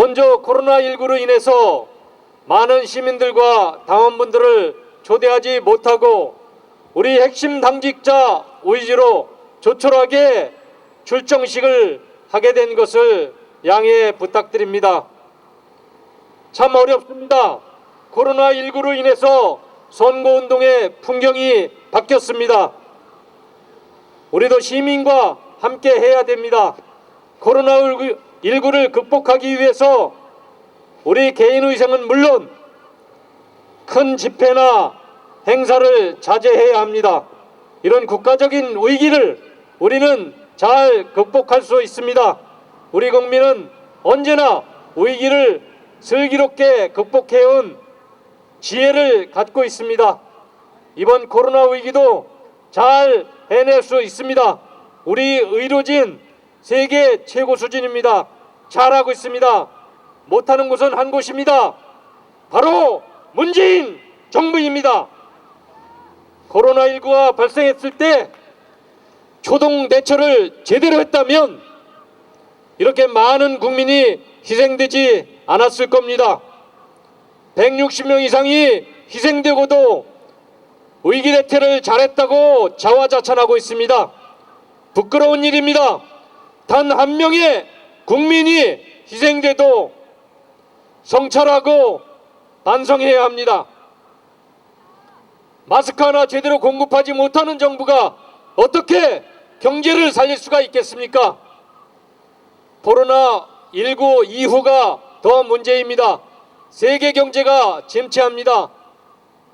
먼저 코로나19로 인해서 많은 시민들과 당원분들을 초대하지 못하고 우리 핵심 당직자 의지로 조촐하게 출정식을 하게 된 것을 양해 부탁드립니다. 참 어렵습니다. 코로나19로 인해서 선거운동의 풍경이 바뀌었습니다. 우리도 시민과 함께 해야 됩니다. 코로나19를 극복하기 위해서 우리 개인의식은 물론 큰 집회나 행사를 자제해야 합니다. 이런 국가적인 위기를 우리는 잘 극복할 수 있습니다. 우리 국민은 언제나 위기를 슬기롭게 극복해온 지혜를 갖고 있습니다. 이번 코로나 위기도 잘 해낼 수 있습니다. 우리 의료진 세계 최고 수준입니다. 잘하고 있습니다. 못하는 곳은 한 곳입니다. 바로 문재인 정부입니다. 코로나19가 발생했을 때 초동 대처를 제대로 했다면 이렇게 많은 국민이 희생되지 않았을 겁니다. 160명 이상이 희생되고도 위기 대처를 잘했다고 자화자찬하고 있습니다. 부끄러운 일입니다. 단 한 명의 국민이 희생돼도 성찰하고 반성해야 합니다. 마스크 하나 제대로 공급하지 못하는 정부가 어떻게 경제를 살릴 수가 있겠습니까? 코로나19 이후가 더 문제입니다. 세계 경제가 침체합니다.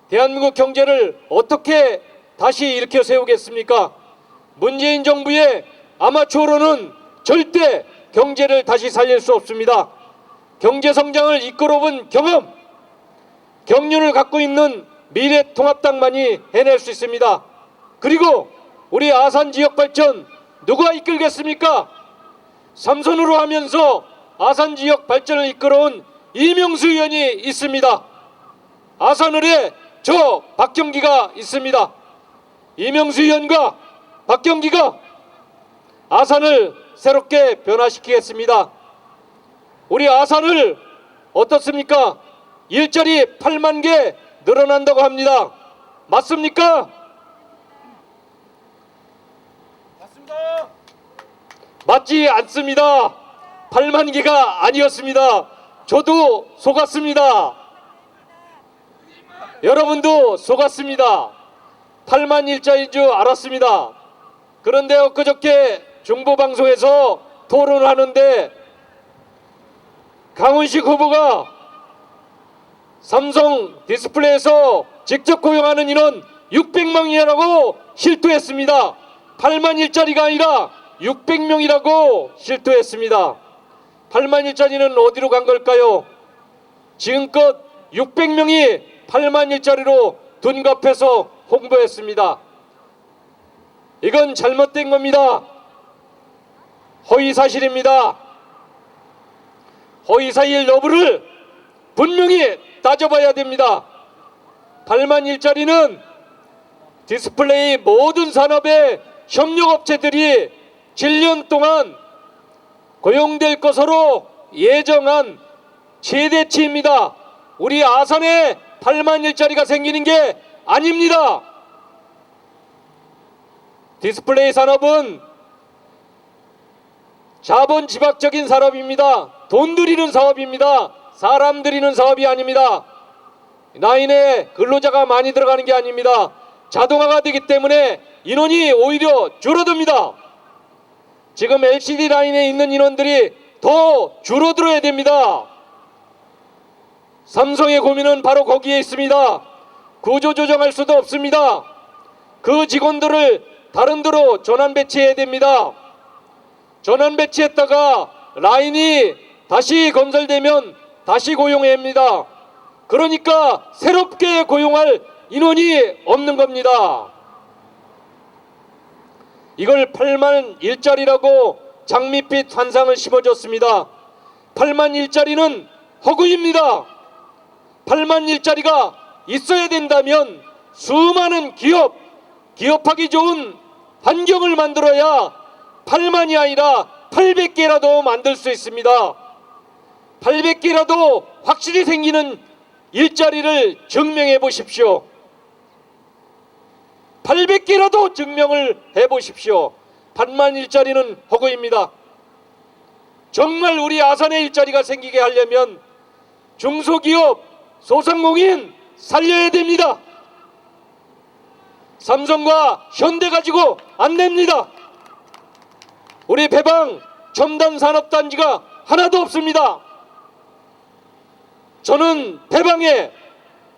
대한민국 경제를 어떻게 다시 일으켜 세우겠습니까? 문재인 정부의 아마추어로는 절대 경제를 다시 살릴 수 없습니다. 경제 성장을 이끌어본 경험, 경륜을 갖고 있는 미래통합당만이 해낼 수 있습니다. 그리고 우리 아산 지역 발전 누가 이끌겠습니까? 삼선으로 하면서 아산 지역 발전을 이끌어온 이명수 의원이 있습니다. 아산을에 저 박경기가 있습니다. 이명수 의원과 박경기가 아산을 새롭게 변화시키겠습니다. 우리 아산을 어떻습니까? 일자리 8만 개 늘어난다고 합니다. 맞습니까? 맞습니다. 맞지 않습니다. 8만 개가 아니었습니다. 저도 속았습니다. 여러분도 속았습니다. 8만 일자리인 줄 알았습니다. 그런데 엊그저께 중보방송에서 토론을 하는데 강훈식 후보가 삼성 디스플레이에서 직접 고용하는 인원 600명이라고 실토했습니다. 8만 일자리가 아니라 600명이라고 실토했습니다. 8만 일자리는 어디로 간 걸까요? 지금껏 600명이 8만 일자리로 둔갑해서 홍보했습니다. 이건 잘못된 겁니다. 허위사실입니다. 허위사실 여부를 분명히 따져봐야 됩니다. 8만 일자리는 디스플레이 모든 산업의 협력업체들이 7년 동안 고용될 것으로 예정한 최대치입니다. 우리 아산에 8만 일자리가 생기는 게 아닙니다. 디스플레이 산업은 자본 집약적인 산업입니다. 돈 들이는 사업입니다. 사람 들이는 사업이 아닙니다. 라인에 근로자가 많이 들어가는 게 아닙니다. 자동화가 되기 때문에 인원이 오히려 줄어듭니다. 지금 LCD 라인에 있는 인원들이 더 줄어들어야 됩니다. 삼성의 고민은 바로 거기에 있습니다. 구조조정할 수도 없습니다. 그 직원들을 다른 데로 전환 배치해야 됩니다. 전환 배치했다가 라인이 다시 건설되면 다시 고용해야 합니다. 그러니까 새롭게 고용할 인원이 없는 겁니다. 이걸 8만 일자리라고 장밋빛 환상을 심어줬습니다. 8만 일자리는 허구입니다. 8만 일자리가 있어야 된다면 수많은 기업하기 좋은 환경을 만들어야 8만이 아니라 800개라도 만들 수 있습니다. 800개라도 확실히 생기는 일자리를 증명해 보십시오. 800개라도 증명을 해 보십시오. 8만 일자리는 허구입니다. 정말 우리 아산에 일자리가 생기게 하려면 중소기업, 소상공인 살려야 됩니다. 삼성과 현대 가지고 안 됩니다. 우리 배방 첨단 산업단지가 하나도 없습니다. 저는 배방에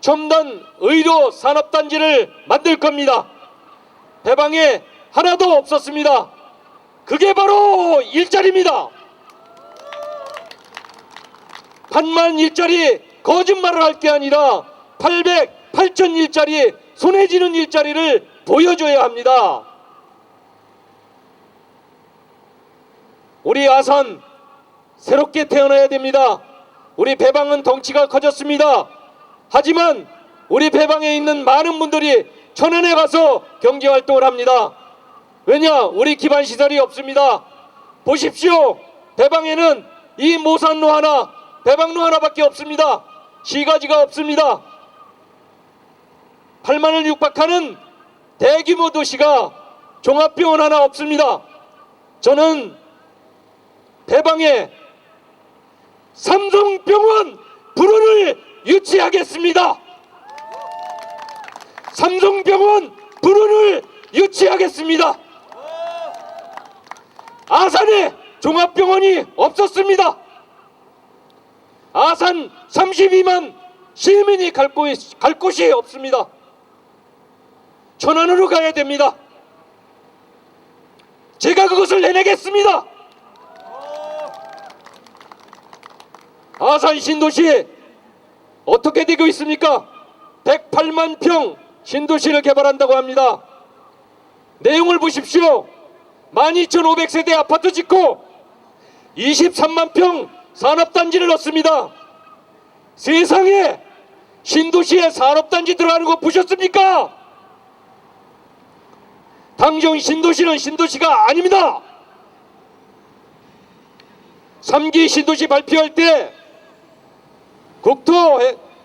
첨단 의료 산업단지를 만들 겁니다. 배방에 하나도 없었습니다. 그게 바로 일자리입니다. 8만 일자리 거짓말을 할 게 아니라 800천 일자리 손에 쥐는 일자리를 보여줘야 합니다. 우리 아산 새롭게 태어나야 됩니다. 우리 배방은 덩치가 커졌습니다. 하지만 우리 배방에 있는 많은 분들이 천안에 가서 경제활동을 합니다. 왜냐? 우리 기반시설이 없습니다. 보십시오. 배방에는 이 모산로 하나, 배방로 하나밖에 없습니다. 시가지가 없습니다. 8만을 육박하는 대규모 도시가 종합병원 하나 없습니다. 저는 배방에 삼성병원 불운을 유치하겠습니다. 삼성병원 불운을 유치하겠습니다. 아산에 종합병원이 없었습니다. 아산 32만 시민이 갈 곳이 없습니다. 천안으로 가야 됩니다. 제가 그것을 해내겠습니다. 아산 신도시 어떻게 되고 있습니까? 108만 평 신도시를 개발한다고 합니다. 내용을 보십시오. 12,500세대 아파트 짓고 23만 평 산업단지를 넣습니다. 세상에 신도시에 산업단지 들어가는 거 보셨습니까? 당정 신도시는 신도시가 아닙니다. 3기 신도시 발표할 때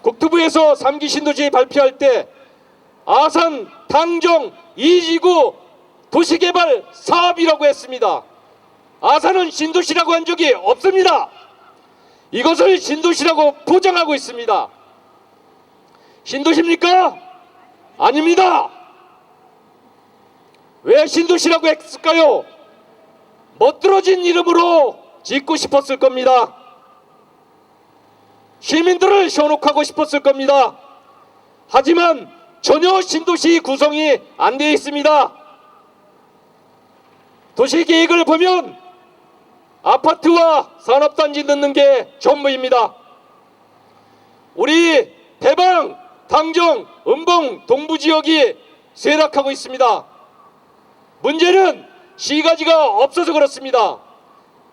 국토부에서 3기 신도시 발표할 때 아산 당정 2지구 도시개발 사업이라고 했습니다. 아산은 신도시라고 한 적이 없습니다. 이것을 신도시라고 포장하고 있습니다. 신도시입니까? 아닙니다. 왜 신도시라고 했을까요? 멋들어진 이름으로 짓고 싶었을 겁니다. 시민들을 현혹하고 싶었을 겁니다. 하지만 전혀 신도시 구성이 안 되어 있습니다. 도시계획을 보면 아파트와 산업단지 넣는 게 전부입니다. 우리 대방, 당정, 은봉, 동부지역이 쇠락하고 있습니다. 문제는 시가지가 없어서 그렇습니다.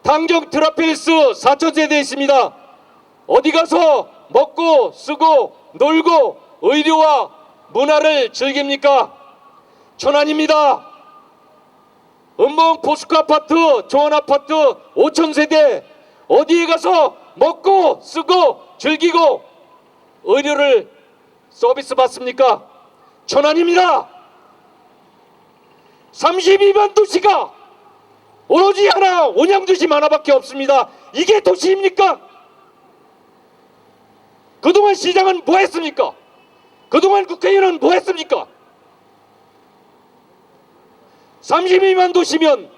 당정 트라필스 4,000세대 있습니다. 어디 가서 먹고 쓰고 놀고 의료와 문화를 즐깁니까? 천안입니다. 은봉 포스코 아파트, 조원 아파트 5,000세대 어디에 가서 먹고 쓰고 즐기고 의료를 서비스 받습니까? 천안입니다. 32만 도시가 오로지 하나 온양도시 하나밖에 없습니다. 이게 도시입니까? 그동안 시장은 뭐 했습니까? 그동안 국회의원은 뭐 했습니까? 32만 도시면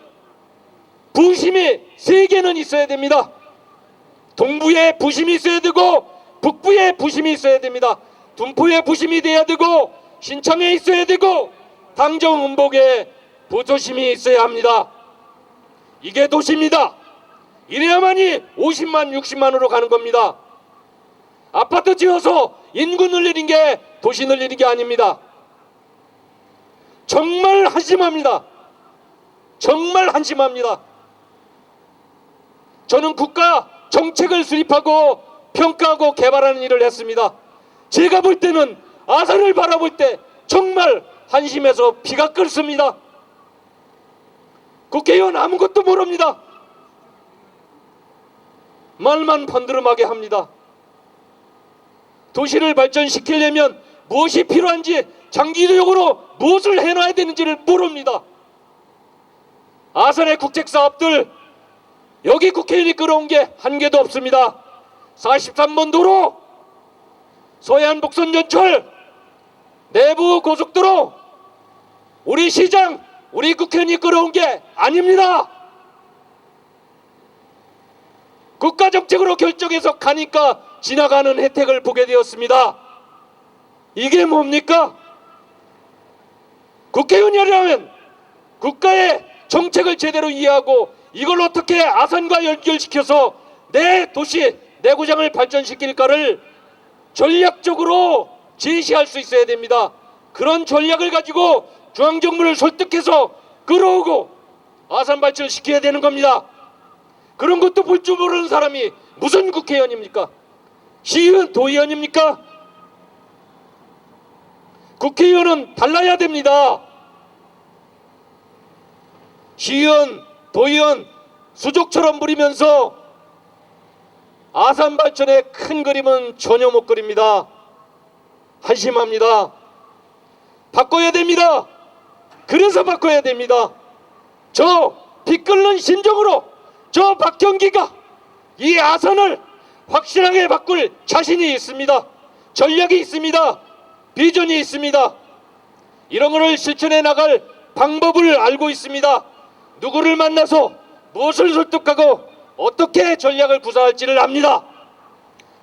부심이 3개는 있어야 됩니다. 동부에 부심이 있어야 되고 북부에 부심이 있어야 됩니다. 둔포에 부심이 돼야 되고 신창에 있어야 되고 당정 은복에 부도심이 있어야 합니다. 이게 도시입니다. 이래야만이 50만 60만으로 가는 겁니다. 아파트 지어서 인구 늘리는 게 도시 늘리는 게 아닙니다. 정말 한심합니다. 정말 한심합니다. 저는 국가 정책을 수립하고 평가하고 개발하는 일을 했습니다. 제가 볼 때는 아산을 바라볼 때 정말 한심해서 피가 끓습니다. 국회의원 아무것도 모릅니다. 말만 번드름하게 합니다. 도시를 발전시키려면 무엇이 필요한지, 장기적으로 무엇을 해놔야 되는지를 모릅니다. 아산의 국책사업들, 여기 국회의원이 끌어온 게 한 개도 없습니다. 43번 도로, 서해안 복선 전철, 내부 고속도로, 우리 시장, 우리 국회의원이 끌어온 게 아닙니다. 국가정책으로 결정해서 가니까 지나가는 혜택을 보게 되었습니다. 이게 뭡니까? 국회의원이라면 국가의 정책을 제대로 이해하고 이걸 어떻게 아산과 연결시켜서 내 도시, 내 고장을 발전시킬까를 전략적으로 제시할 수 있어야 됩니다. 그런 전략을 가지고 중앙정부를 설득해서 끌어오고 아산 발전시켜야 되는 겁니다. 그런 것도 볼 줄 모르는 사람이 무슨 국회의원입니까? 시의원, 도의원입니까? 국회의원은 달라야 됩니다. 시의원, 도의원 수족처럼 부리면서 아산 발전의 큰 그림은 전혀 못 그립니다. 한심합니다. 바꿔야 됩니다. 그래서 바꿔야 됩니다. 저 피 끓는 심정으로 저 박경기가 이 아산을 확실하게 바꿀 자신이 있습니다. 전략이 있습니다. 비전이 있습니다. 이런 것을 실천해 나갈 방법을 알고 있습니다. 누구를 만나서 무엇을 설득하고 어떻게 전략을 구사할지를 압니다.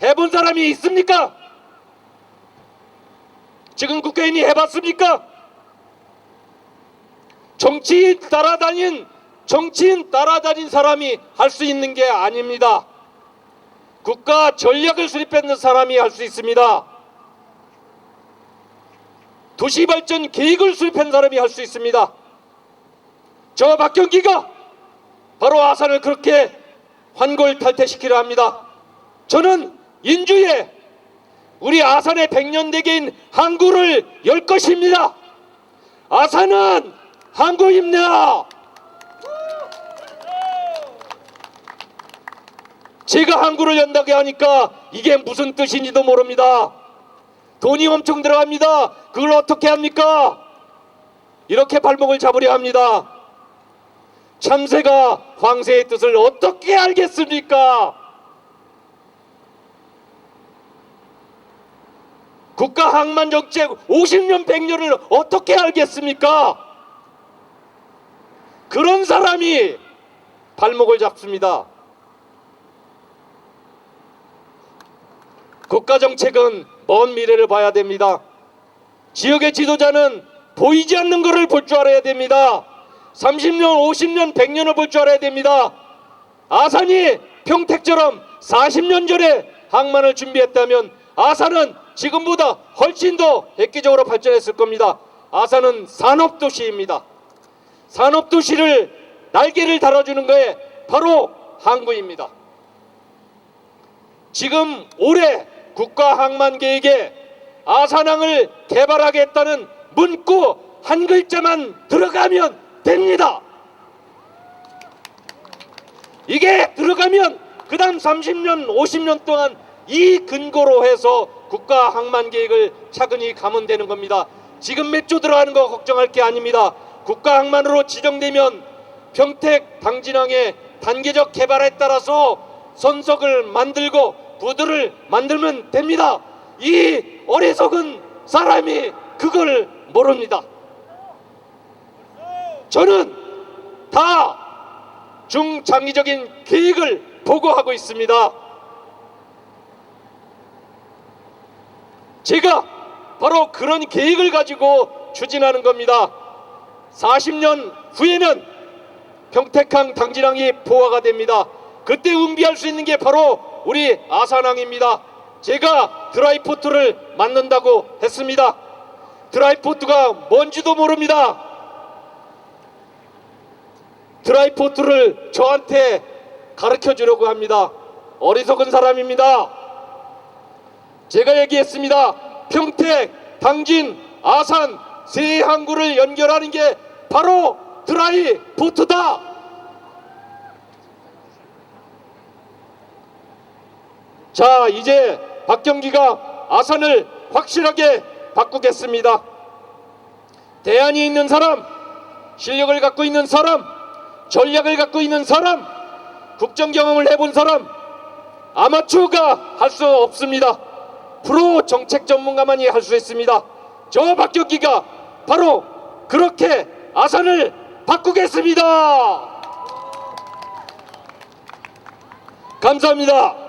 해본 사람이 있습니까? 지금 국회의원이 해봤습니까? 정치인 따라다닌 사람이 할 수 있는 게 아닙니다. 국가 전략을 수립했는 사람이 할 수 있습니다. 도시발전 계획을 수립한 사람이 할 수 있습니다. 저 박경기가 바로 아산을 그렇게 환골탈태시키려 합니다. 저는 인주에 우리 아산의 백년대계인 항구를 열 것입니다. 아산은 항구입니다. 제가 항구를 연다고 하니까 이게 무슨 뜻인지도 모릅니다. 돈이 엄청 들어갑니다. 그걸 어떻게 합니까? 이렇게 발목을 잡으려 합니다. 참새가 황새의 뜻을 어떻게 알겠습니까? 국가항만정책 50년 100년을 어떻게 알겠습니까? 그런 사람이 발목을 잡습니다. 국가정책은 먼 미래를 봐야 됩니다. 지역의 지도자는 보이지 않는 것을 볼 줄 알아야 됩니다. 30년, 50년, 100년을 볼 줄 알아야 됩니다. 아산이 평택처럼 40년 전에 항만을 준비했다면 아산은 지금보다 훨씬 더 획기적으로 발전했을 겁니다. 아산은 산업도시입니다. 산업도시를 날개를 달아주는 것에 바로 항구입니다. 지금 올해 국가항만계획에 아산항을 개발하겠다는 문구 한 글자만 들어가면 됩니다. 이게 들어가면 그 다음 30년 50년 동안 이 근거로 해서 국가항만계획을 차근히 가면 되는 겁니다. 지금 몇 조 들어가는 거 걱정할 게 아닙니다. 국가항만으로 지정되면 평택 당진항의 단계적 개발에 따라서 선석을 만들고 부두를 만들면 됩니다. 이 어리석은 사람이 그걸 모릅니다. 저는 다 중장기적인 계획을 보고하고 있습니다. 제가 바로 그런 계획을 가지고 추진하는 겁니다. 40년 후에는 평택항 당진항이 포화가 됩니다. 그때 응비할 수 있는 게 바로 우리 아산항입니다. 제가 드라이포트를 만든다고 했습니다. 드라이포트가 뭔지도 모릅니다. 드라이포트를 저한테 가르쳐 주려고 합니다. 어리석은 사람입니다. 제가 얘기했습니다. 평택, 당진, 아산 세 항구를 연결하는 게 바로 드라이포트다. 자, 이제 박경기가 아산을 확실하게 바꾸겠습니다. 대안이 있는 사람, 실력을 갖고 있는 사람, 전략을 갖고 있는 사람, 국정 경험을 해본 사람, 아마추어가 할 수 없습니다. 프로 정책 전문가만이 할 수 있습니다. 저 박경기가 바로 그렇게 아산을 바꾸겠습니다. 감사합니다.